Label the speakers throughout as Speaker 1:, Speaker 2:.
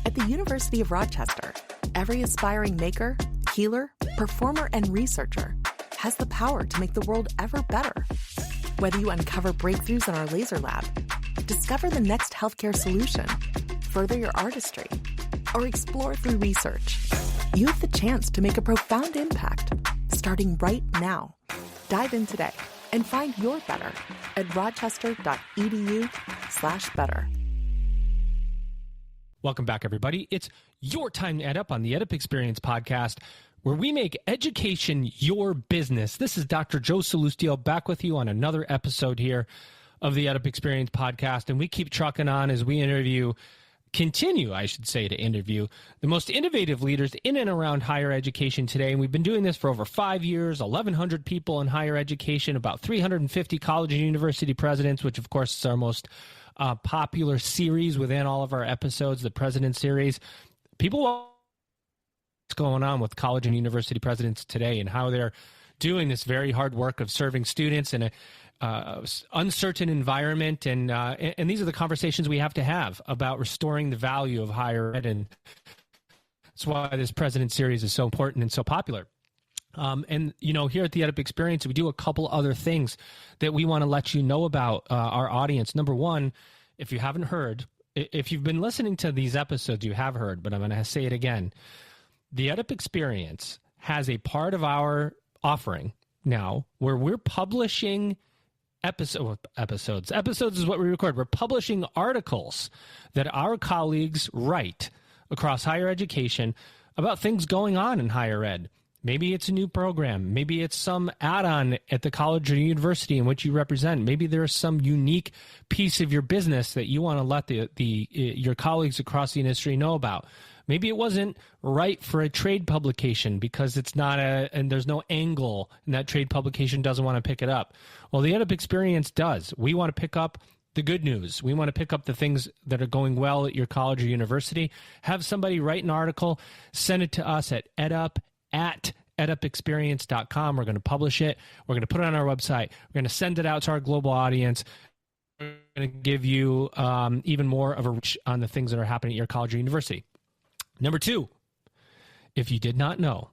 Speaker 1: At the University of Rochester, every aspiring maker, healer, performer, and researcher has the power to make the world ever better. Whether you uncover breakthroughs in our laser lab, discover the next healthcare solution, further your artistry, or explore through research, you have the chance to make a profound impact, starting right now. Dive in today and find your better at rochester.edu/better.
Speaker 2: Welcome back, everybody. It's your time to Ed Up on the Ed Up Experience podcast, where we make education your business. This is Dr. Joe Salustio back with you on another episode here of the Ed Up Experience podcast, and we keep trucking on as we continue to interview the most innovative leaders in and around higher education today. And we've been doing this for over 5 years, 1,100 people in higher education, about 350 college and university presidents, which of course is our most popular series within all of our episodes, the President Series. People what's going on with college and university presidents today and how they're doing this very hard work of serving students in a uncertain environment, and these are the conversations we have to have about restoring the value of higher ed, and that's why this President Series is so important and so popular. And here at the Ed Up Experience, we do a couple other things that we want to let you know about our audience. Number one, if you haven't heard, if you've been listening to these episodes, you have heard, but I'm going to say it again. The Ed Up Experience has a part of our offering now where we're publishing episodes. Episodes is what we record. We're publishing articles that our colleagues write across higher education about things going on in higher ed. Maybe it's a new program. Maybe it's some add-on at the college or university in which you represent. Maybe there's some unique piece of your business that you want to let your colleagues across the industry know about. Maybe it wasn't right for a trade publication because it's not and there's no angle, and that trade publication doesn't want to pick it up. Well, the Ed Up Experience does. We want to pick up the good news. We want to pick up the things that are going well at your college or university. Have somebody write an article, send it to us at edupexperience.com. We're going to publish it. We're going to put it on our website. We're going to send it out to our global audience. We're going to give you even more of a reach on the things that are happening at your college or university. Number two, if you did not know,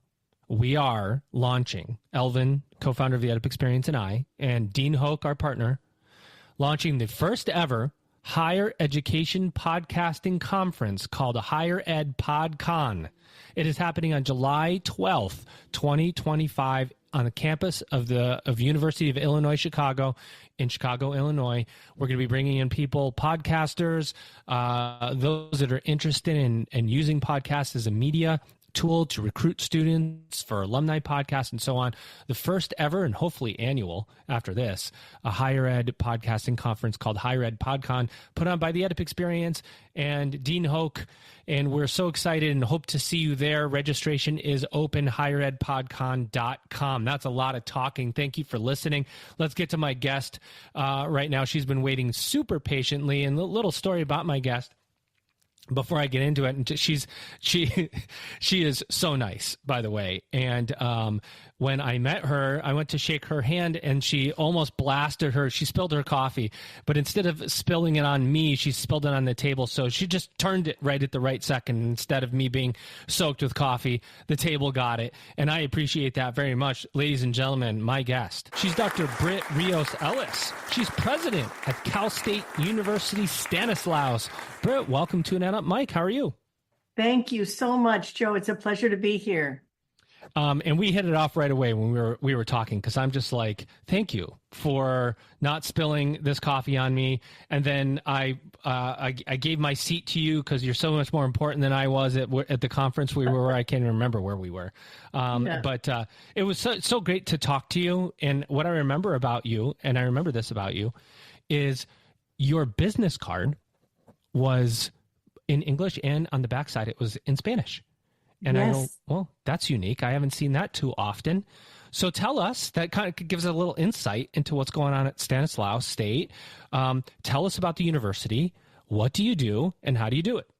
Speaker 2: we are launching, Elvin, co-founder of the Ed Up Experience, and I, and Dean Hoke, our partner, launching the first ever higher education podcasting conference called a Higher Ed PodCon. It is happening on July 12th, 2025 on the campus of University of Illinois, Chicago, in Chicago, Illinois. We're going to be bringing in people, podcasters, those that are interested in using podcasts as a media tool to recruit students for alumni podcasts and so on. The first ever and hopefully annual after this, a higher ed podcasting conference called Higher Ed PodCon, put on by the Ed Up Experience and Dean Hoke. And we're so excited and hope to see you there. Registration is open, higheredpodcon.com. That's a lot of talking. Thank you for listening. Let's get to my guest right now. She's been waiting super patiently. And a little story about my guest before I get into it. And she is so nice, by the way. And when I met her, I went to shake her hand and she almost blasted her. She spilled her coffee, but instead of spilling it on me, she spilled it on the table. So she just turned it right at the right second. Instead of me being soaked with coffee, the table got it. And I appreciate that very much. Ladies and gentlemen, my guest. She's Dr. Britt Rios-Ellis. She's president at Cal State University Stanislaus. Britt, welcome to an Ed Up Mike. How are you?
Speaker 3: Thank you so much, Joe. It's a pleasure to be here.
Speaker 2: And we hit it off right away when we were talking, because I'm just like, thank you for not spilling this coffee on me. And then I gave my seat to you because you're so much more important than I was at the conference we were. I can't even remember where we were. But it was so great to talk to you. And what I remember about you, and I remember this about you, is your business card was in English, and on the backside it was in Spanish. And yes. I go, well, that's unique. I haven't seen that too often. So tell us, that kind of gives a little insight into what's going on at Stanislaus State. Tell us about the university. What do you do and how do you do it?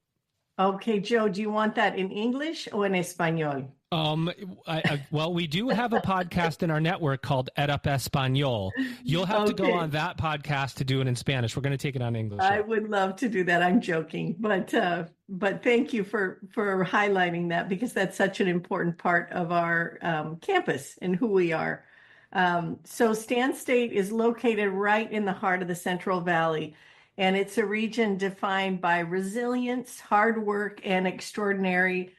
Speaker 3: Okay, Joe, do you want that in English or in Espanol?
Speaker 2: Well, we do have a podcast in our network called Erup Español. You'll have to go on
Speaker 3: Okay,
Speaker 2: that podcast to do it in Spanish. We're going to take it on English.
Speaker 3: I
Speaker 2: Yeah.
Speaker 3: would love to do that. I'm joking, but thank you for highlighting that because that's such an important part of our campus and who we are. So Stan State is located right in the heart of the Central Valley, and it's a region defined by resilience, hard work, and extraordinary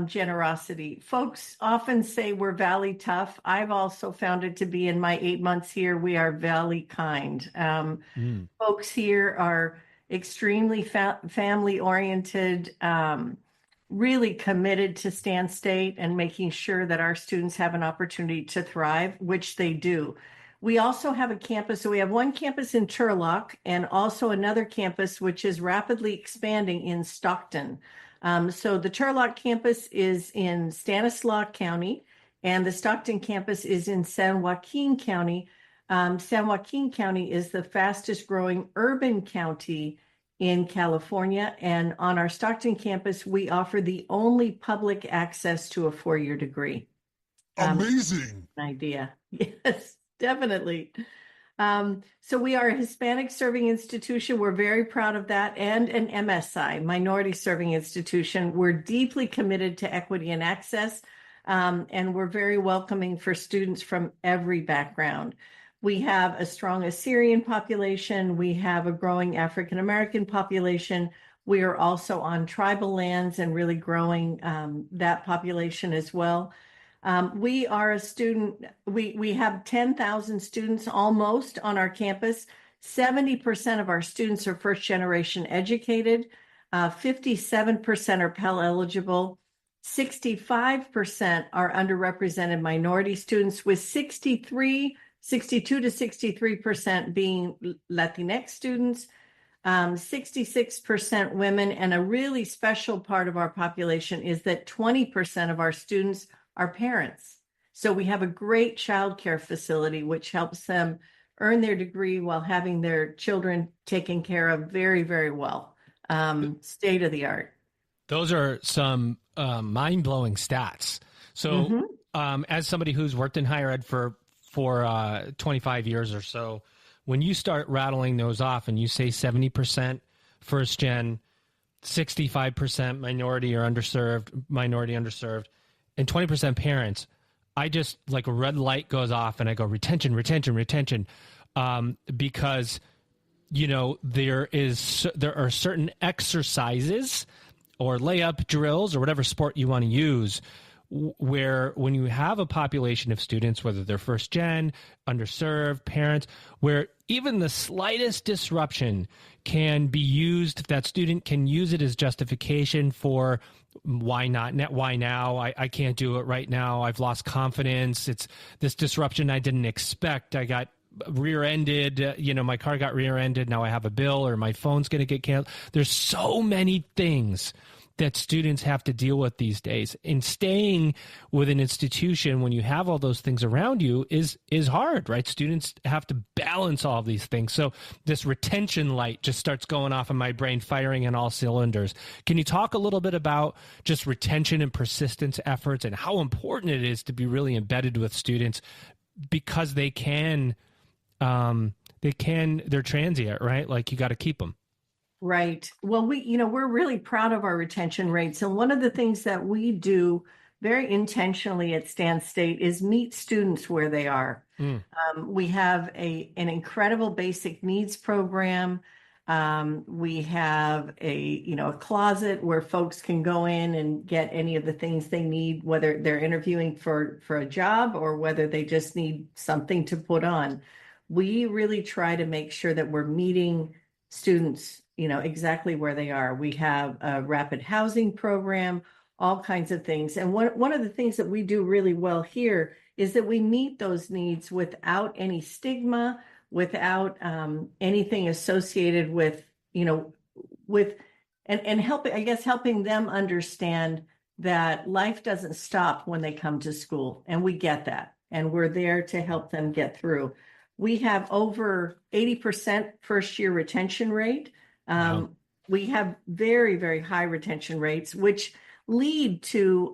Speaker 3: generosity. Folks often say we're Valley tough. I've also found it to be in my 8 months here, we are Valley kind.
Speaker 2: Mm.
Speaker 3: Folks here are extremely family oriented, really committed to Stan State and making sure that our students have an opportunity to thrive, which they do. We also have a campus. So we have one campus in Turlock and also another campus, which is rapidly expanding in Stockton. So the Turlock campus is in Stanislaus County, and the Stockton campus is in San Joaquin County. San Joaquin County is the fastest growing urban county in California. And on our Stockton campus, we offer the only public access to a 4-year degree.
Speaker 4: Amazing.
Speaker 3: Idea. Yes, definitely. So we are a Hispanic-Serving Institution. We're very proud of that, and an MSI, Minority-Serving Institution. We're deeply committed to equity and access, and we're very welcoming for students from every background. We have a strong Assyrian population. We have a growing African-American population. We are also on tribal lands and really growing that population as well. We are we have 10,000 students almost on our campus. 70% of our students are first generation educated. 57% are Pell eligible. 65% are underrepresented minority students, with 62 to 63% being Latinx students, 66% women, and a really special part of our population is that 20% of our students are parents. So we have a great childcare facility, which helps them earn their degree while having their children taken care of very, very well. State of the art.
Speaker 2: Those are some mind-blowing stats. So as somebody who's worked in higher ed for 25 years or so, when you start rattling those off and you say 70% first gen, 65% minority underserved, and 20% parents, I just, like, a red light goes off and I go, retention, because, you know, there are certain exercises or layup drills or whatever sport you want to use, where when you have a population of students, whether they're first gen, underserved, parents, where even the slightest disruption can be used, that student can use it as justification for why not, why now, I can't do it right now, I've lost confidence, it's this disruption I didn't expect, I got rear-ended, my car got rear-ended, now I have a bill, or my phone's going to get canceled. There's so many things that students have to deal with these days. And staying with an institution when you have all those things around you is hard, right? Students have to balance all of these things. So this retention light just starts going off in my brain, firing on all cylinders. Can you talk a little bit about just retention and persistence efforts and how important it is to be really embedded with students, because they're transient, right? Like, you got to keep them.
Speaker 3: Right. Well, we're really proud of our retention rates. And one of the things that we do very intentionally at Stan State is meet students where they are. We have an incredible basic needs program. We have a closet where folks can go in and get any of the things they need, whether they're interviewing for a job or whether they just need something to put on. We really try to make sure that we're meeting students exactly where they are. We have a rapid housing program, all kinds of things. And one of the things that we do really well here is that we meet those needs without any stigma, without anything associated with helping them understand that life doesn't stop when they come to school. And we get that. And we're there to help them get through. We have over 80% first year retention rate.
Speaker 2: Wow.
Speaker 3: we have very, very high retention rates, which lead to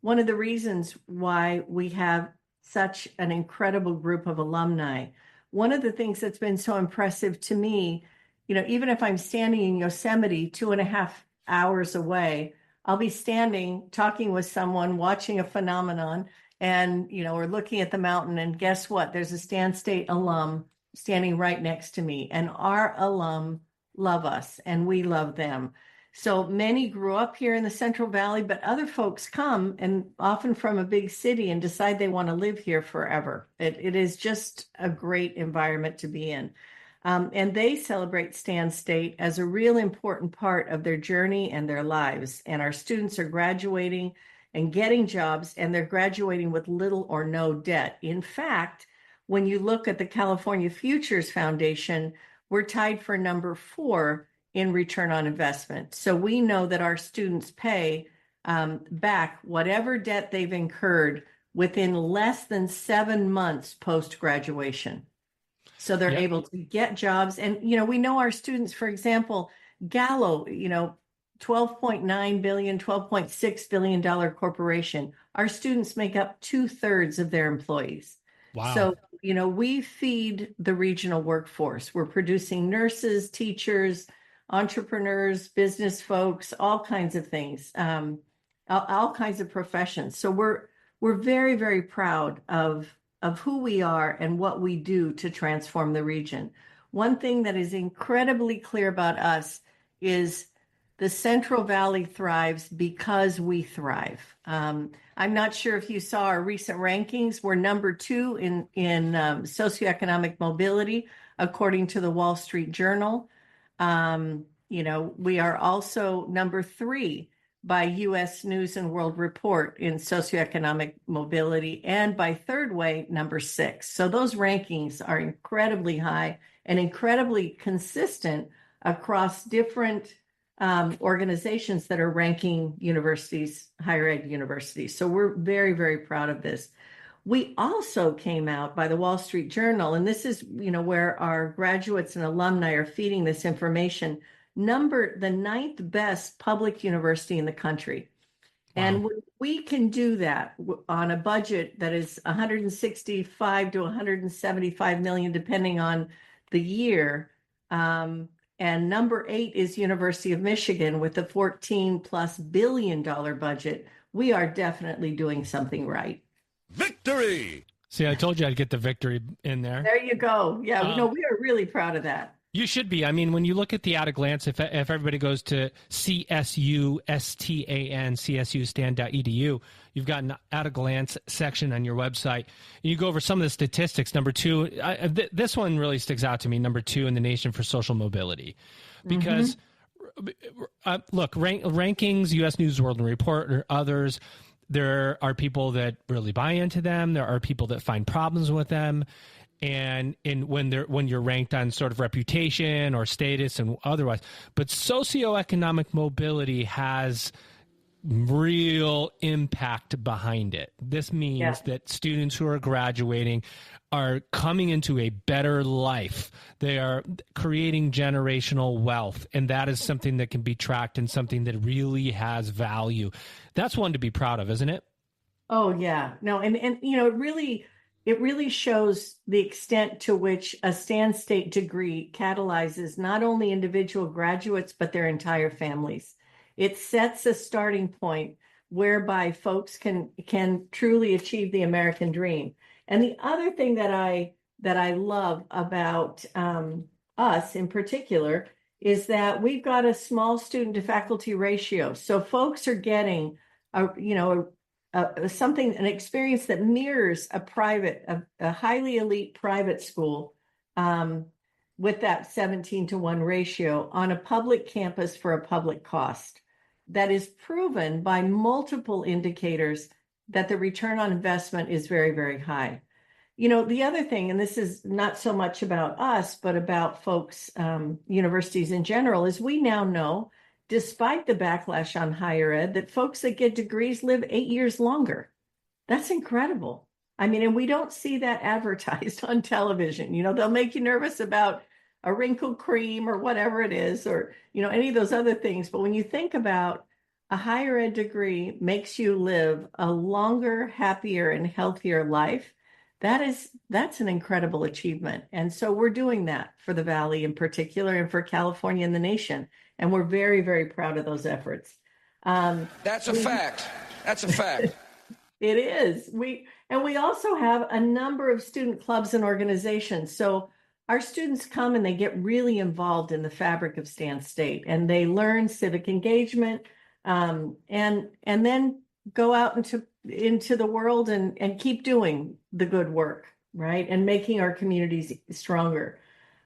Speaker 3: one of the reasons why we have such an incredible group of alumni. One of the things that's been so impressive to me, even if I'm standing in Yosemite 2.5 hours away, I'll be standing talking with someone, watching a phenomenon, and or looking at the mountain, and guess what? There's a Stan State alum standing right next to me, and our alum love us and we love them. So many grew up here in the Central Valley, but other folks come, and often from a big city, and decide they want to live here forever. It is just a great environment to be in. And they celebrate Stan State as a real important part of their journey and their lives. And our students are graduating and getting jobs, and they're graduating with little or no debt. In fact, when you look at the California Futures Foundation, we're tied for number 4 in return on investment. So we know that our students pay back whatever debt they've incurred within less than 7 months post-graduation. So they're able to get jobs. And, we know our students, for example, Gallo, $12.9 billion, $12.6 billion corporation. Our students make up 2/3 of their employees.
Speaker 2: Wow.
Speaker 3: So, we feed the regional workforce. We're producing nurses, teachers, entrepreneurs, business folks, all kinds of things, all kinds of professions. So we're very, very proud of who we are and what we do to transform the region. One thing that is incredibly clear about us is the Central Valley thrives because we thrive. I'm not sure if you saw our recent rankings. We're number 2 in socioeconomic mobility, according to the Wall Street Journal. We are also number 3 by U.S. News and World Report in socioeconomic mobility, and by Third Way, number 6. So those rankings are incredibly high and incredibly consistent across different organizations that are ranking universities, higher ed universities. So we're very, very proud of this. We also came out by the Wall Street Journal, and this is, where our graduates and alumni are feeding this information, number the 9th best public university in the country. Wow. And we can do that on a budget that is 165 to 175 million, depending on the year. And number 8 is University of Michigan with a $14+ billion budget. We are definitely doing something right.
Speaker 4: Victory!
Speaker 2: See, I told you I'd get the victory in there.
Speaker 3: There you go. Yeah, we are really proud of that.
Speaker 2: You should be. I mean, when you look at the at a glance, if everybody goes to CSU, STAN, CSUSTAN.edu, you've got an at a glance section on your website. And you go over some of the statistics. Number 2, this one really sticks out to me, number 2 in the nation for social mobility. Because, look, rankings, U.S. News World Report, or others, there are people that really buy into them. There are people that find problems with them. And when you're ranked on sort of reputation or status and otherwise, but socioeconomic mobility has real impact behind it. This means that students who are graduating are coming into a better life. They are creating generational wealth, and that is something that can be tracked and something that really has value. That's one to be proud of, isn't it?
Speaker 3: Oh yeah, no, and it really shows the extent to which a Stan State degree catalyzes not only individual graduates, but their entire families. It sets a starting point whereby folks can truly achieve the American dream. And the other thing that I love about us in particular is that we've got a small student to faculty ratio. So folks are getting an experience that mirrors a highly elite private school with that 17-to-1 ratio on a public campus for a public cost. That is proven by multiple indicators that the return on investment is very, very high. The other thing, and this is not so much about us, but about folks, universities in general, is we now know, despite the backlash on higher ed, that folks that get degrees live 8 years longer. That's incredible. I mean, and we don't see that advertised on television. They'll make you nervous about a wrinkle cream or whatever it is, or, any of those other things. But when you think about a higher ed degree makes you live a longer, happier, and healthier life, that's an incredible achievement. And so we're doing that for the Valley in particular and for California and the nation. And we're very, very proud of those efforts.
Speaker 5: That's a fact. That's a fact.
Speaker 3: It is. We also have a number of student clubs and organizations. So our students come and they get really involved in the fabric of Stan State, and they learn civic engagement, and then go out into the world and keep doing the good work, right? And making our communities stronger.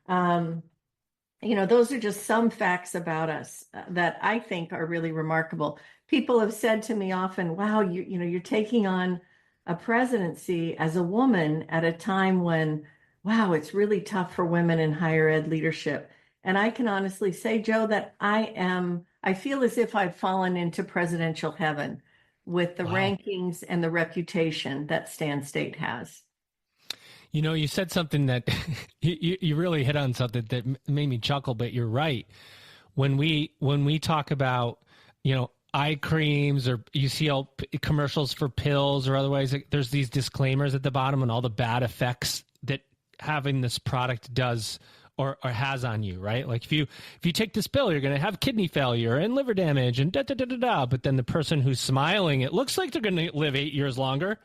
Speaker 3: Those are just some facts about us that I think are really remarkable. People have said to me often, wow, you're taking on a presidency as a woman at a time when, wow, it's really tough for women in higher ed leadership. And I can honestly say, Joe, that I feel as if I've fallen into presidential heaven with the rankings and the reputation that Stan State has.
Speaker 2: You said something that you really hit on something that made me chuckle, but you're right. When we talk about, eye creams, or you see all commercials for pills or otherwise, there's these disclaimers at the bottom and all the bad effects that having this product does or has on you, right? Like if you take this pill, you're going to have kidney failure and liver damage and da. But then the person who's smiling, it looks like they're going to live 8 years longer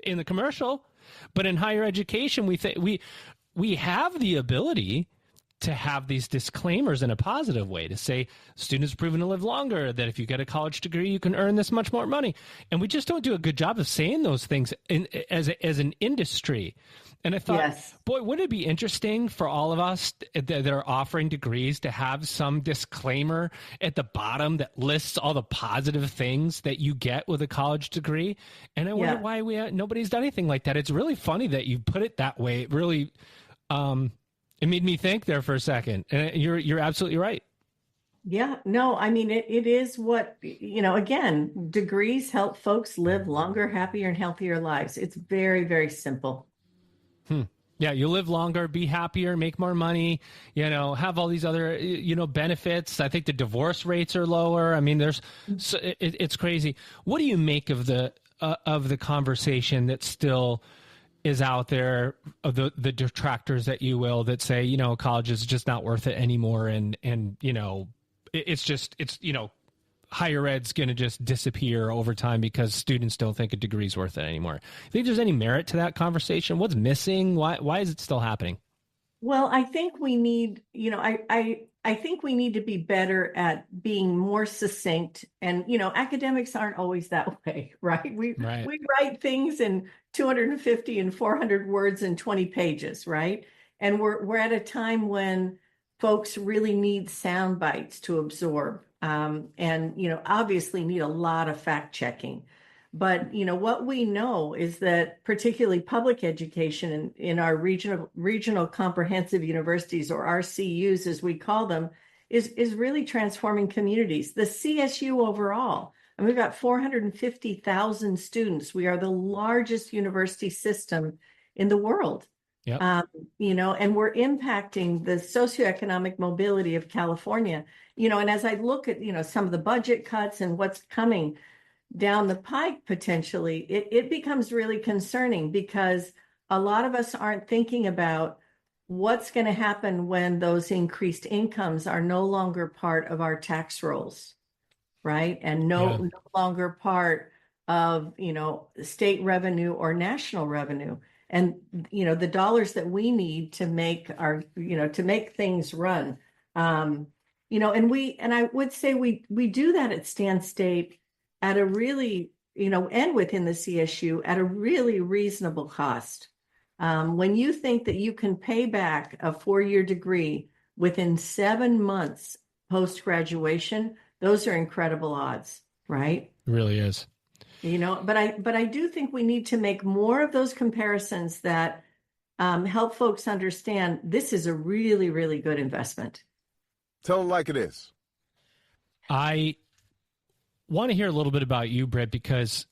Speaker 2: in the commercial. But in higher education, we have the ability to have these disclaimers in a positive way, to say students proven to live longer, that if you get a college degree, you can earn this much more money. And we just don't do a good job of saying those things as an industry. And I thought, yes, boy, wouldn't it be interesting for all of us that are offering degrees to have some disclaimer at the bottom that lists all the positive things that you get with a college degree? And I wonder why nobody's done anything like that. It's really funny that you put it that way. It really, it made me think there for a second. And you're absolutely right.
Speaker 3: Yeah, no, I mean, it is what, again, degrees help folks live longer, happier, and healthier lives. It's very, very simple.
Speaker 2: Yeah, you live longer, be happier, make more money, have all these other, benefits. I think the divorce rates are lower. I mean, it's crazy. What do you make of the conversation that still is out there, of the detractors, that you will, that say, college is just not worth it anymore, and higher ed's going to just disappear over time because students don't think a degree's worth it anymore? You think there's any merit to that conversation? What's missing? Why is it still happening?
Speaker 3: Well, I think we need, I think we need to be better at being more succinct. And, academics aren't always that way, right? We write things in 250 and 400 words and 20 pages, right? And we're at a time when folks really need sound bites to absorb. And, obviously need a lot of fact checking. But, what we know is that particularly public education in our regional comprehensive universities, or RCUs as we call them, is really transforming communities. The CSU overall, and we've got 450,000 students. We are the largest university system in the world. Yep. And we're impacting the socioeconomic mobility of California. And as I look at, some of the budget cuts and what's coming down the pike potentially, it becomes really concerning, because a lot of us aren't thinking about what's going to happen when those increased incomes are no longer part of our tax rolls, right? And no longer part of, state revenue or national revenue. And, the dollars that we need to make to make things run. And I would say we do that at Stan State at a really, and within the CSU at a really reasonable cost. When you think that you can pay back a 4-year degree within 7 months post-graduation, those are incredible odds, right?
Speaker 2: It really is.
Speaker 3: But I do think we need to make more of those comparisons that help folks understand this is a really, really good investment.
Speaker 4: Tell them like it is.
Speaker 2: I want to hear a little bit about you, Britt, because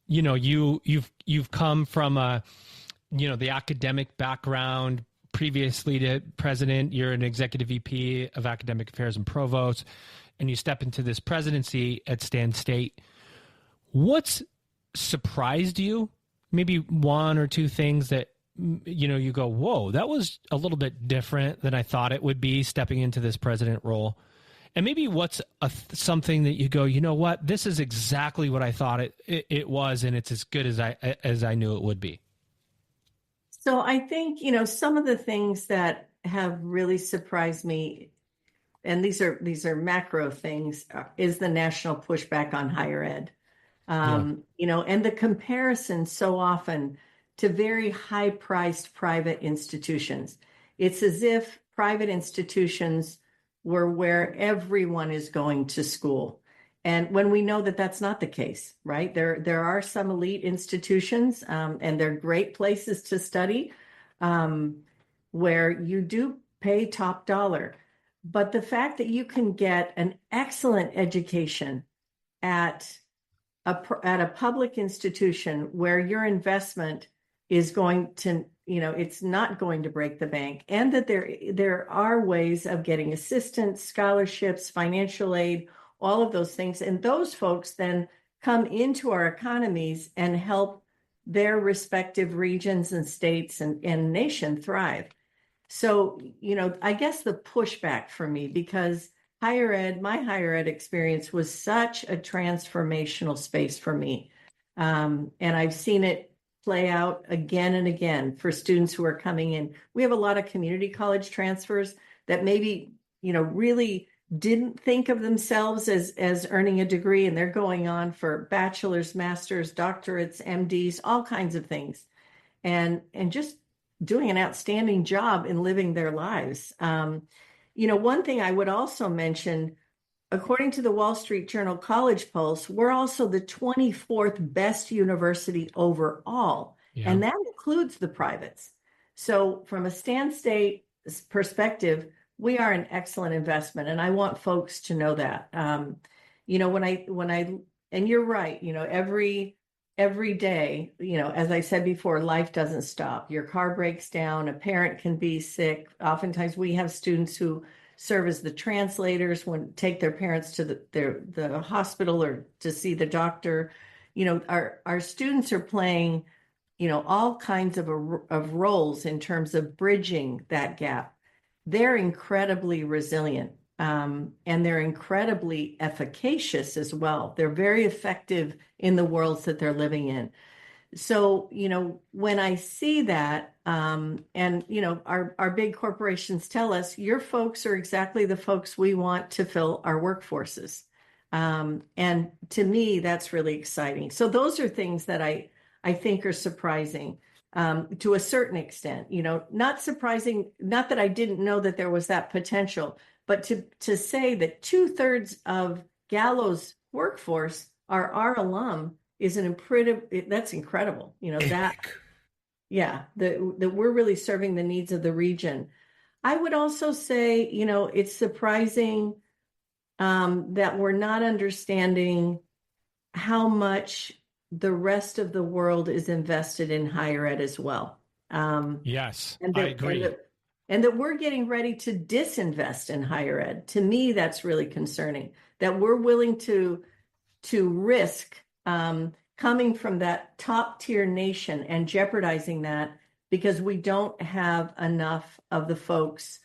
Speaker 2: you've come from the academic background, previously to president, you're an executive VP of academic affairs and provost, and you step into this presidency at Stan State. What's surprised you? Maybe one or two things that, you go, whoa, that was a little bit different than I thought it would be stepping into this president role. And maybe what's something that you go, you know what, this is exactly what I thought it was, and it's as good as I knew it would be.
Speaker 3: So I think, some of the things that have really surprised me, and these are macro things, is the national pushback on higher ed. And the comparison so often to very high-priced private institutions. It's as if private institutions were where everyone is going to school. And when we know that that's not the case, right? There are some elite institutions, and they're great places to study, where you do pay top dollar. But the fact that you can get an excellent education at a public institution where your investment is going to, it's not going to break the bank, and that there are ways of getting assistance, scholarships, financial aid, all of those things. And those folks then come into our economies and help their respective regions and states and nation thrive. So, I guess the pushback for me, because my higher ed experience was such a transformational space for me. And I've seen it play out again and again for students who are coming in. We have a lot of community college transfers that maybe, really didn't think of themselves as earning a degree, and they're going on for bachelor's, master's, doctorates, MDs, all kinds of things, and just doing an outstanding job in living their lives. One thing I would also mention, according to the Wall Street Journal College Pulse, we're also the 24th best university overall, and that includes the privates. So from a Stan State perspective, we are an excellent investment, and I want and you're right, every day, as I said before, life doesn't stop. Your car breaks down, a parent can be sick. Oftentimes we have students who serve as the translators take their parents to the hospital or to see the doctor. Our students are playing, all kinds of roles in terms of bridging that gap. They're incredibly resilient, and they're incredibly efficacious as well. They're very effective in the worlds that they're living in. So, when I see that, and, our big corporations tell us, your folks are exactly the folks we want to fill our workforces. And to me, that's really exciting. So those are things that I think are surprising. To a certain extent, not surprising, not that I didn't know that there was that potential, but to say that 2/3 of Gallo's workforce are our alum is that's incredible. That we're really serving the needs of the region. I would also say, it's surprising that we're not understanding how much the rest of the world is invested in higher ed as well.
Speaker 2: Yes,
Speaker 3: I
Speaker 2: agree.
Speaker 3: And that we're getting ready to disinvest in higher ed. To me, that's really concerning, that we're willing to risk coming from that top tier nation and jeopardizing that because we don't have enough of the folks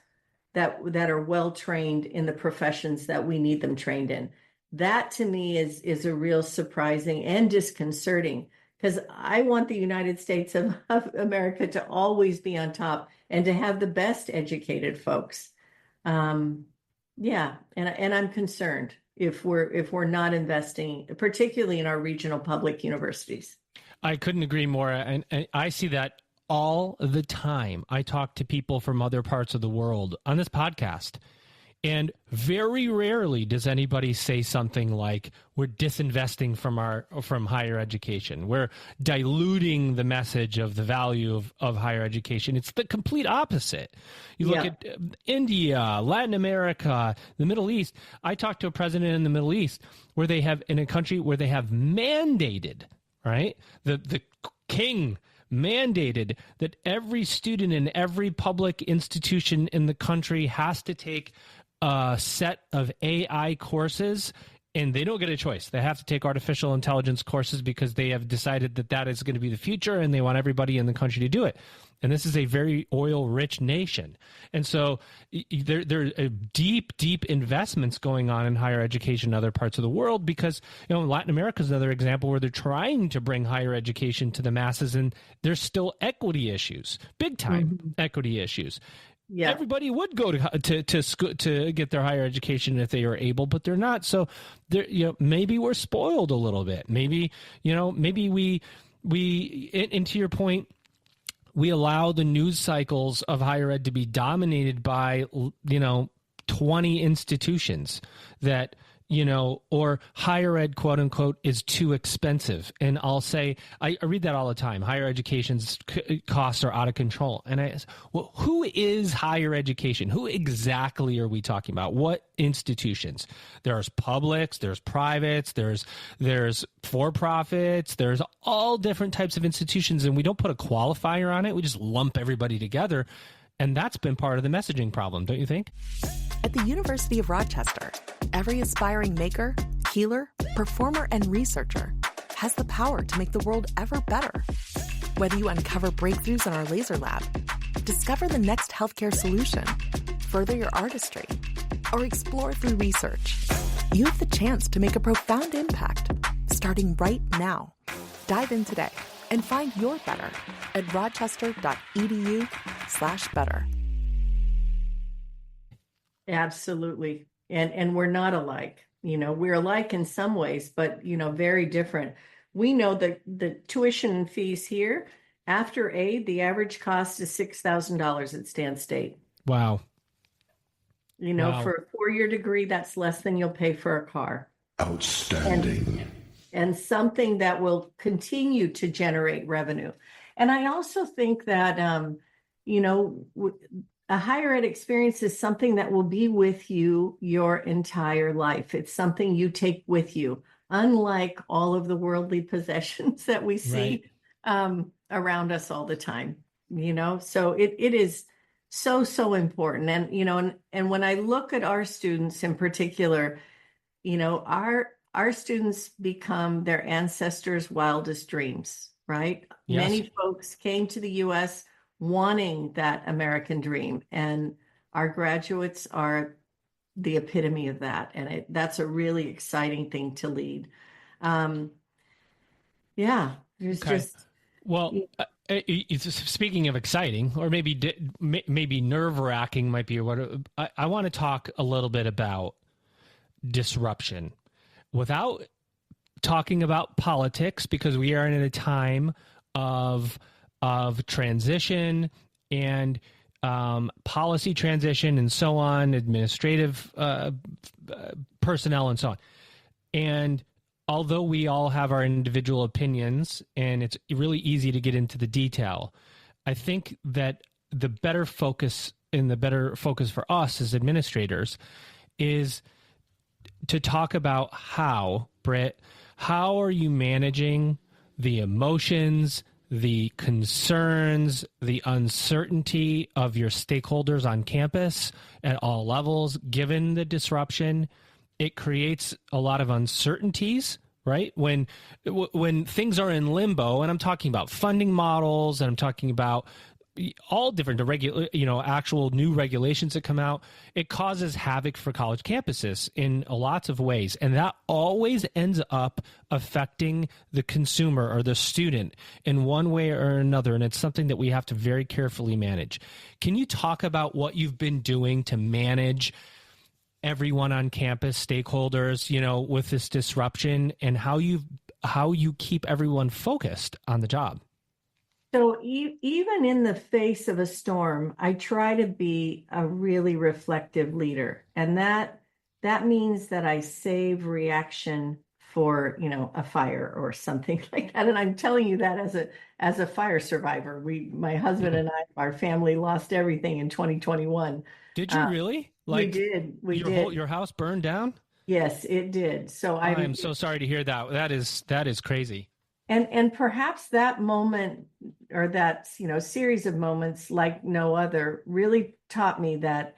Speaker 3: that are well trained in the professions that we need them trained in. That to me is a real surprising and disconcerting, because I want the United States of America to always be on top and to have the best educated folks. And I'm concerned if we're not investing, particularly in our regional public universities.
Speaker 2: I couldn't agree more, and I see that all the time. I talk to people from other parts of the world on this podcast, and very rarely does anybody say something like, we're disinvesting from higher education. We're diluting the message of the value of higher education. It's the complete opposite. You look at India, Latin America, the Middle East. I talked to a president in the Middle East in a country where they have mandated, right? The king mandated that every student in every public institution in the country has to take a set of AI courses, and they don't get a choice. They have to take artificial intelligence courses because they have decided that that is going to be the future, and they want everybody in the country to do it. And this is a very oil-rich nation. And so there are deep, deep investments going on in higher education in other parts of the world because, Latin America is another example where they're trying to bring higher education to the masses, and there's still equity issues, big-time equity issues. Yeah. Everybody would go to get their higher education if they are able, but they're not. So maybe we're spoiled a little bit. Maybe we and to your point, we allow the news cycles of higher ed to be dominated by 20 institutions that or higher ed, quote unquote, is too expensive. And I'll say, I read that all the time. Higher education's costs are out of control. And I ask, well, who is higher education? Who exactly are we talking about? What institutions? There's publics, there's privates, there's for-profits, there's all different types of institutions. And we don't put a qualifier on it. We just lump everybody together. And that's been part of the messaging problem, don't you think?
Speaker 1: At the University of Rochester, every aspiring maker, healer, performer, and researcher has the power to make the world ever better. Whether you uncover breakthroughs in our laser lab, discover the next healthcare solution, further your artistry, or explore through research, you have the chance to make a profound impact, starting right now. Dive in today and find your better at rochester.edu/better.
Speaker 3: Absolutely. And we're not alike. We're alike in some ways, but, very different. We know that the tuition fees here, after aid, the average cost is $6,000 at Stan State.
Speaker 2: Wow.
Speaker 3: Wow. For a 4-year degree, that's less than you'll pay for a car.
Speaker 4: Outstanding.
Speaker 3: And something that will continue to generate revenue. And I also think that, a higher ed experience is something that will be with you your entire life. It's something you take with you, unlike all of the worldly possessions that we see around us all the time, So it is so important. And, and when I look at our students in particular, our students become their ancestors' wildest dreams, right?
Speaker 2: Yes.
Speaker 3: Many folks came to the U.S. wanting that American dream, and our graduates are the epitome of that. And that's a really exciting thing to lead. There's just...
Speaker 2: Well, speaking of exciting, or maybe nerve-wracking might be what I want to talk a little bit about disruption without talking about politics, because we are in a time of transition and policy transition and so on, administrative personnel and so on. And although we all have our individual opinions and it's really easy to get into the detail, I think that the better focus for us as administrators is to talk about how, Britt, how are you managing the emotions, the concerns, the uncertainty of your stakeholders on campus at all levels, given the disruption? It creates a lot of uncertainties, right? When things are in limbo, and I'm talking about funding models, and I'm talking about all different actual new regulations that come out, it causes havoc for college campuses in lots of ways. And that always ends up affecting the consumer or the student in one way or another. And it's something that we have to very carefully manage. Can you talk about what you've been doing to manage everyone on campus, stakeholders, with this disruption, and how you keep everyone focused on the job?
Speaker 3: So even in the face of a storm, I try to be a really reflective leader. And that means that I save reaction for, a fire or something like that. And I'm telling you that as a fire survivor. My husband and I, our family lost everything in 2021.
Speaker 2: Did you really?
Speaker 3: We did.
Speaker 2: Your house burned down?
Speaker 3: Yes, it did. So
Speaker 2: I'm so sorry to hear that. That is crazy.
Speaker 3: And perhaps that moment, or that, series of moments like no other, really taught me that,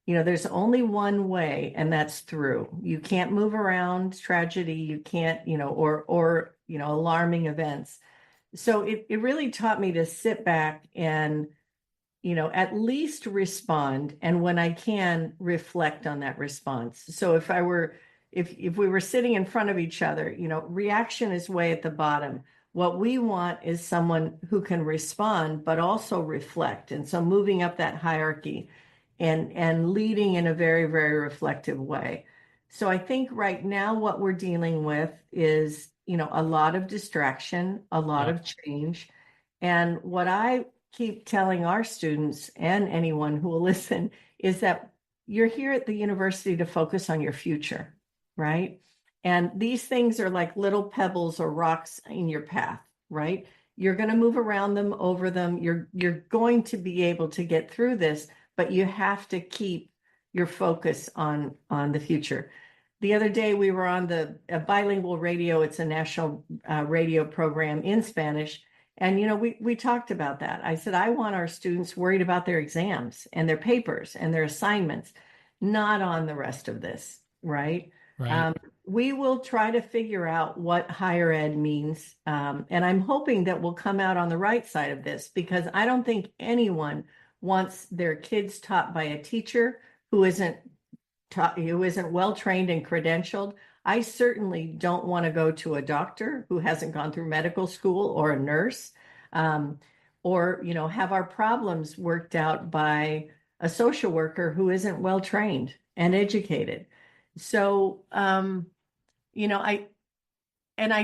Speaker 3: there's only one way, and that's through. You can't move around tragedy. You can't, or alarming events. So it really taught me to sit back and, at least respond. And when I can, reflect on that response. So if we were sitting in front of each other, reaction is way at the bottom. What we want is someone who can respond, but also reflect. And so moving up that hierarchy and leading in a very, very reflective way. So I think right now what we're dealing with is, a lot of distraction, a lot of change. And what I keep telling our students and anyone who will listen is that you're here at the university to focus on your future, right? And these things are like little pebbles or rocks in your path, right? You're going to move around them, over them. You're going to be able to get through this, but you have to keep your focus on the future. The other day we were on the bilingual radio. It's a national radio program in Spanish. And, we talked about that. I said, I want our students worried about their exams and their papers and their assignments, not on the rest of this, right?
Speaker 2: Right.
Speaker 3: We will try to figure out what higher ed means. And I'm hoping that we'll come out on the right side of this, because I don't think anyone wants their kids taught by a teacher who isn't well trained and credentialed. I certainly don't want to go to a doctor who hasn't gone through medical school, or a nurse, or, have our problems worked out by a social worker who isn't well trained and educated. So, I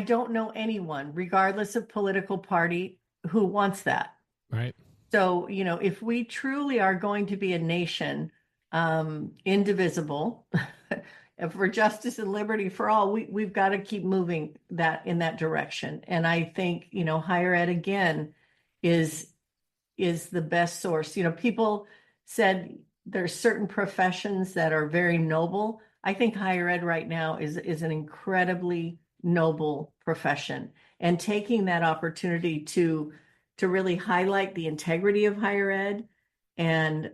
Speaker 3: don't know anyone, regardless of political party, who wants that.
Speaker 2: Right.
Speaker 3: So, if we truly are going to be a nation, indivisible, for justice and liberty for all, we've got to keep moving in that direction. And I think, higher ed again is the best source. People said there's certain professions that are very noble. I think higher ed right now is an incredibly noble profession, and taking that opportunity to really highlight the integrity of higher ed and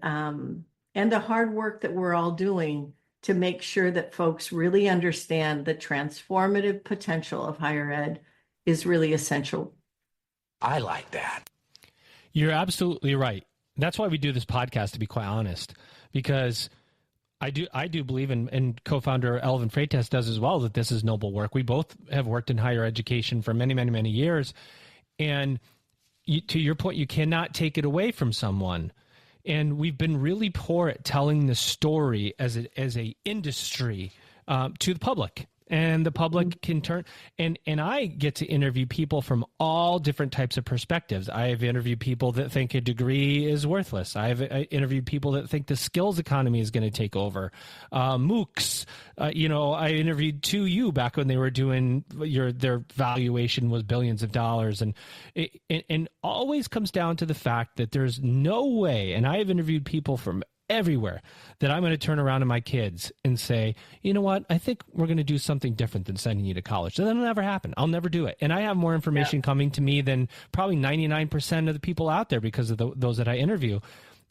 Speaker 3: the hard work that we're all doing to make sure that folks really understand the transformative potential of higher ed is really essential.
Speaker 5: I like that.
Speaker 2: You're absolutely right. That's why we do this podcast, to be quite honest, because I do believe, and co-founder Elvin Freitas does as well, that this is noble work. We both have worked in higher education for many, many, many years. And to your point, you cannot take it away from someone. And we've been really poor at telling the story as a industry to the public. And the public can turn, and I get to interview people from all different types of perspectives. I have interviewed people that think a degree is worthless. I interviewed people that think the skills economy is going to take over. MOOCs, I interviewed 2U back when they were doing their valuation was billions of dollars. And it always comes down to the fact that there's no way, and I have interviewed people from everywhere, that I'm going to turn around to my kids and say, you know what, I think we're going to do something different than sending you to college. So that'll never happen. I'll never do it. And I have more information coming to me than probably 99% of the people out there because of those that I interview.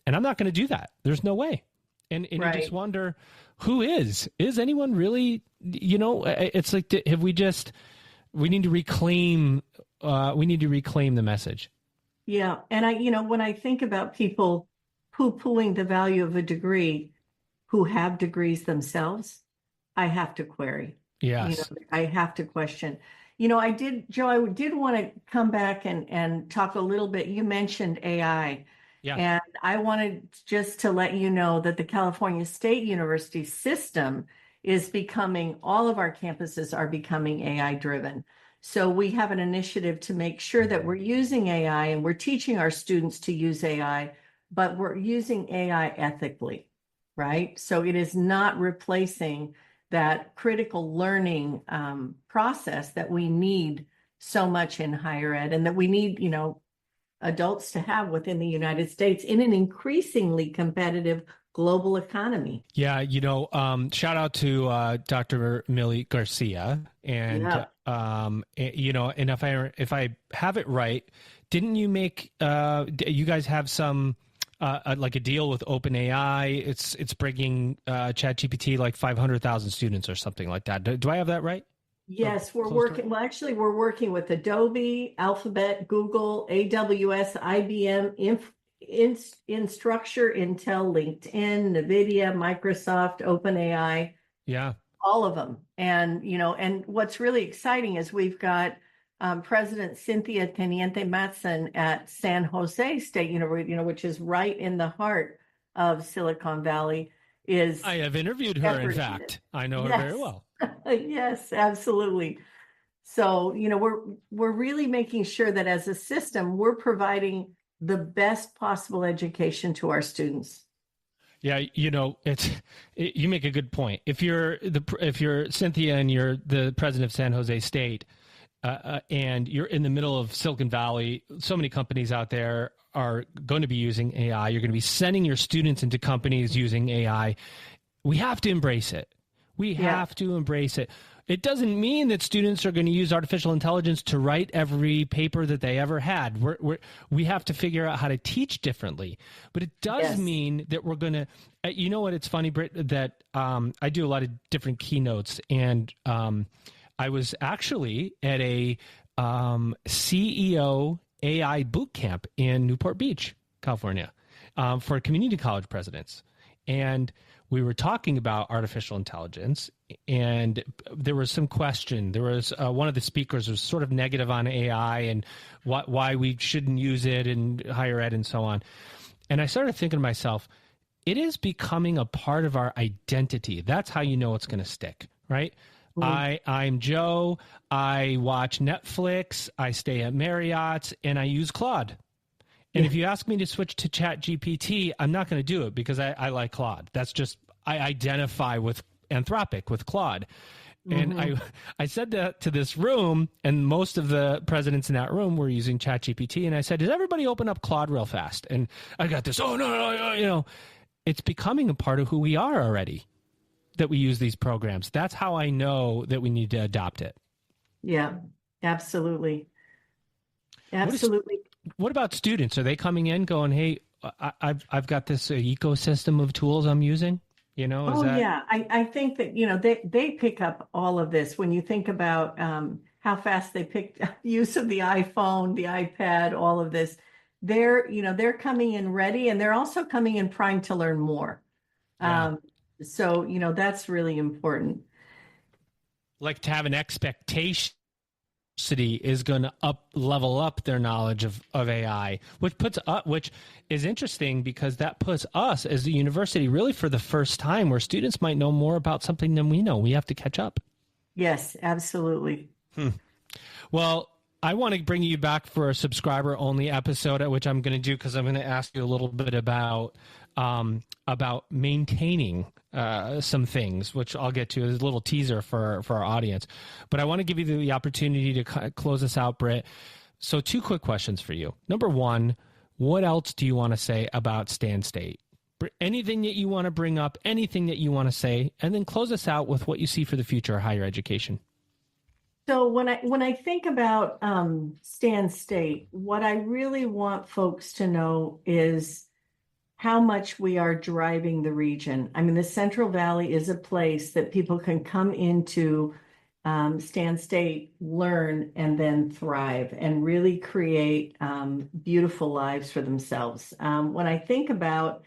Speaker 2: And I'm not going to do that. There's no way. And right. You just wonder, who is anyone really, it's like, we need to reclaim the message.
Speaker 3: Yeah. And when I think about people poo-pooing the value of a degree who have degrees themselves, I have to query.
Speaker 2: Yes.
Speaker 3: I have to question. I did want to come back and talk a little bit. You mentioned AI.
Speaker 2: Yeah.
Speaker 3: And I wanted just to let you know that the California State University system is becoming, all of our campuses are becoming AI driven. So we have an initiative to make sure that we're using AI, and we're teaching our students to use AI, but we're using AI ethically, right? So it is not replacing that critical learning process that we need so much in higher ed, and that we need, adults to have within the United States in an increasingly competitive global economy.
Speaker 2: Yeah, shout out to Dr. Millie Garcia, and and if I have it right, didn't you make you guys have some like a deal with OpenAI? It's bringing ChatGPT like 500,000 students or something like that. Do I have that right?
Speaker 3: Yes, we're working. Well, actually, we're working with Adobe, Alphabet, Google, AWS, IBM, Instructure, Intel, LinkedIn, NVIDIA, Microsoft, OpenAI.
Speaker 2: Yeah,
Speaker 3: all of them. And and what's really exciting is we've got President Cynthia Teniente Matson at San Jose State University, which is right in the heart of Silicon Valley. I
Speaker 2: have interviewed her. In fact, I know her very well.
Speaker 3: Yes, absolutely. So, we're really making sure that as a system, we're providing the best possible education to our students.
Speaker 2: Yeah, you make a good point. If you're Cynthia and you're the president of San Jose State, and you're in the middle of Silicon Valley, so many companies out there are going to be using AI. You're going to be sending your students into companies using AI. We have to embrace it. We have to embrace it. It doesn't mean that students are going to use artificial intelligence to write every paper that they ever had. We have to figure out how to teach differently. But it does mean that we're going to, you know what, it's funny, Britt, that I do a lot of different keynotes, and I was actually at a CEO AI boot camp in Newport Beach, California, for community college presidents. And we were talking about artificial intelligence, and there was some question. There was one of the speakers was sort of negative on AI and why we shouldn't use it in higher ed and so on. And I started thinking to myself, it is becoming a part of our identity. That's how you know it's going to stick, right? I'm Joe. I watch Netflix. I stay at Marriott's, and I use Claude. And if you ask me to switch to ChatGPT, I'm not going to do it because I like Claude. That's just, I identify with Anthropic, with Claude. And I said that to this room, and most of the presidents in that room were using ChatGPT. And I said, does everybody open up Claude real fast? And I got this, no, it's becoming a part of who we are already, that we use these programs. That's how I know that we need to adopt it.
Speaker 3: Yeah, absolutely. Absolutely.
Speaker 2: What about students? Are they coming in going, hey, I've got this ecosystem of tools I'm using?
Speaker 3: I think that, they pick up all of this. When you think about how fast they picked up use of the iPhone, the iPad, all of this, they're coming in ready, and they're also coming in primed to learn more. Yeah. So, that's really important.
Speaker 2: Like to have an expectation is going to level up their knowledge of AI, which is interesting because that puts us as a university really for the first time where students might know more about something than we know. We have to catch up.
Speaker 3: Yes, absolutely.
Speaker 2: Well, I want to bring you back for a subscriber only episode, which I'm going to do because I'm going to ask you a little bit about maintaining some things, which I'll get to as a little teaser for our audience. But I want to give you the opportunity to close us out, Britt. So 2 quick questions for you. Number 1, what else do you want to say about Stan State? Anything that you want to bring up, anything that you want to say, and then close us out with what you see for the future of higher education.
Speaker 3: So when I think about Stan State, what I really want folks to know is how much we are driving the region. I mean, the Central Valley is a place that people can come into, Stan State, learn, and then thrive and really create beautiful lives for themselves. When I think about,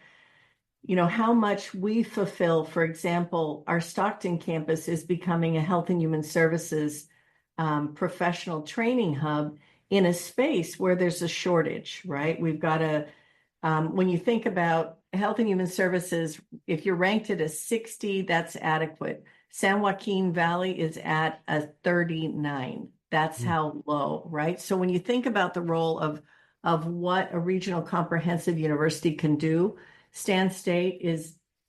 Speaker 3: how much we fulfill, for example, our Stockton campus is becoming a health and human services professional training hub in a space where there's a shortage, right? We've got when you think about health and human services, if you're ranked at a 60, that's adequate. San Joaquin Valley is at a 39. That's how low, right? So when you think about the role of what a regional comprehensive university can do, Stan State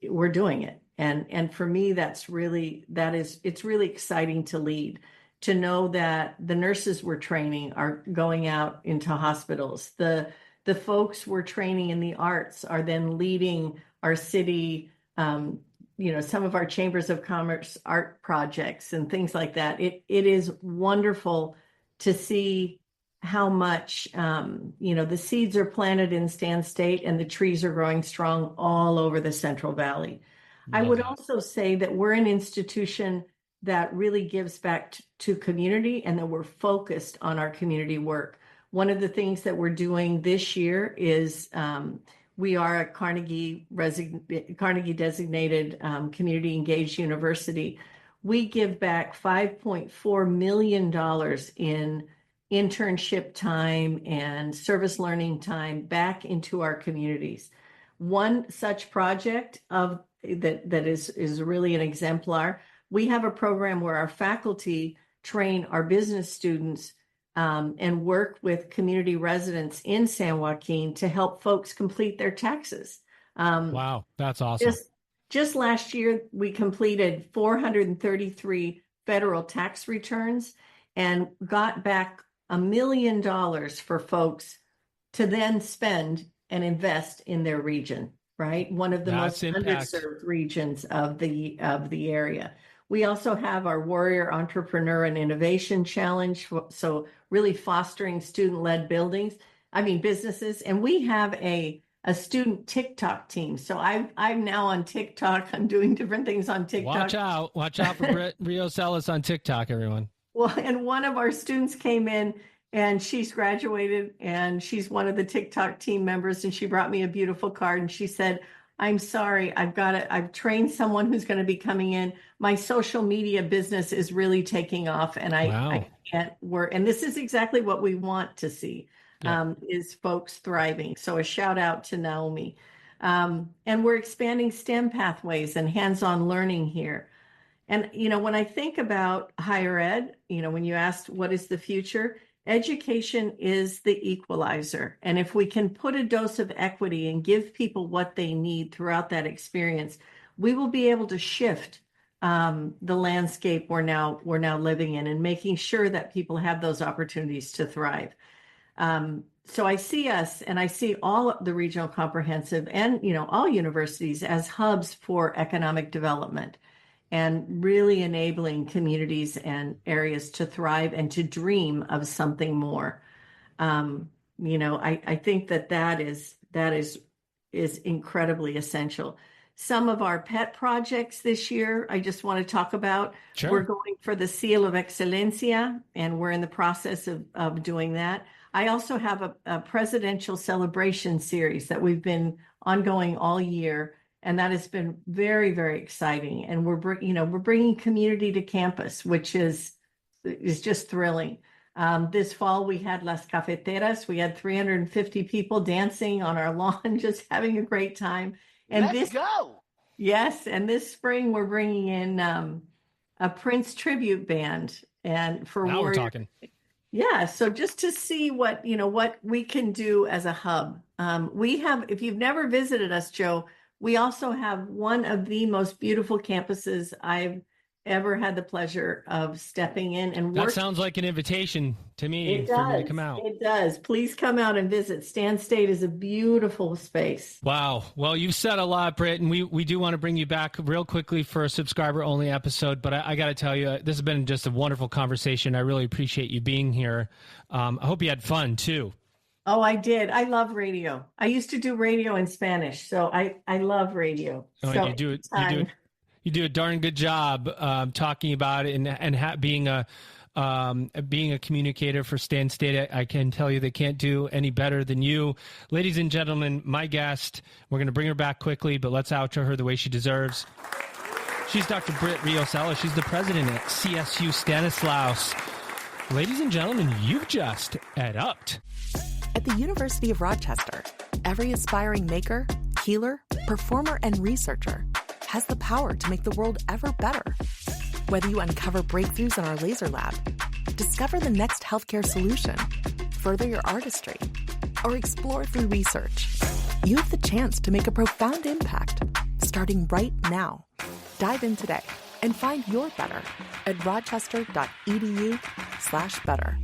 Speaker 3: we're doing it. And for me, it's really exciting to lead, to know that the nurses we're training are going out into hospitals. The folks we're training in the arts are then leading our city, some of our chambers of commerce art projects and things like that. It is wonderful to see how much, the seeds are planted in Stan State and the trees are growing strong all over the Central Valley. I would also say that we're an institution that really gives back to community and that we're focused on our community work. One of the things that we're doing this year is we are a Carnegie designated community engaged university. We give back $5.4 million in internship time and service learning time back into our communities. One such project that is really an exemplar. We have a program where our faculty train our business students and work with community residents in San Joaquin to help folks complete their taxes.
Speaker 2: Wow, that's awesome.
Speaker 3: Just last year, we completed 433 federal tax returns and got back $1 million for folks to then spend and invest in their region, right? One of the most underserved regions of the area. We also have our Warrior Entrepreneur and Innovation Challenge, so really fostering student-led businesses. And we have a student TikTok team. So I'm now on TikTok. I'm doing different things on TikTok.
Speaker 2: Watch out for Britt Rios-Ellis on TikTok, everyone.
Speaker 3: Well, and one of our students came in and she's graduated and she's one of the TikTok team members, and she brought me a beautiful card and she said, "I'm sorry, I've trained someone who's going to be coming in. My social media business is really taking off and I can't work." And this is exactly what we want to see, is folks thriving. So a shout out to Naomi. And we're expanding STEM pathways and hands-on learning here. And, when I think about higher ed, when you asked what is the future, education is the equalizer. And if we can put a dose of equity and give people what they need throughout that experience, we will be able to shift the landscape we're now living in and making sure that people have those opportunities to thrive. So I see us and I see all the regional comprehensive and, all universities as hubs for economic development and really enabling communities and areas to thrive and to dream of something more. I think that is incredibly essential. Some of our pet projects this year, I just want to talk about.
Speaker 2: Sure.
Speaker 3: We're going for the Seal of Excelencia, and we're in the process of doing that. I also have a presidential celebration series that we've been ongoing all year, and that has been very, very exciting. And we're bringing community to campus, which is just thrilling. This fall, we had Las Cafeteras. We had 350 people dancing on our lawn, just having a great time. And
Speaker 6: Let's go.
Speaker 3: Yes, and this spring we're bringing in a Prince tribute band, and for
Speaker 2: now
Speaker 3: Warrior.
Speaker 2: We're talking.
Speaker 3: Yeah, so just to see what we can do as a hub. We have, if you've never visited us, Joe, we also have one of the most beautiful campuses I've ever had the pleasure of stepping in and working.
Speaker 2: That sounds like an invitation to me for me to come out.
Speaker 3: It does. Please come out and visit. Stan State is a beautiful space.
Speaker 2: Wow. Well, you've said a lot, Britt, and we do want to bring you back real quickly for a subscriber-only episode, but I got to tell you, this has been just a wonderful conversation. I really appreciate you being here. I hope you had fun, too.
Speaker 3: Oh, I did. I love radio. I used to do radio in Spanish, so I love radio.
Speaker 2: Oh,
Speaker 3: so
Speaker 2: you do a darn good job talking about it and being a communicator for Stan State. I can tell you they can't do any better than you. Ladies and gentlemen, my guest, we're going to bring her back quickly, but let's outro her the way she deserves. She's Dr. Britt Rios-Ellis. She's the president at CSU Stanislaus. Ladies and gentlemen, you've just ed-upped.
Speaker 1: At the University of Rochester, every aspiring maker, healer, performer, and researcher has the power to make the world ever better. Whether you uncover breakthroughs in our laser lab, discover the next healthcare solution, further your artistry, or explore through research, you have the chance to make a profound impact, starting right now. Dive in today and find your better at rochester.edu/better.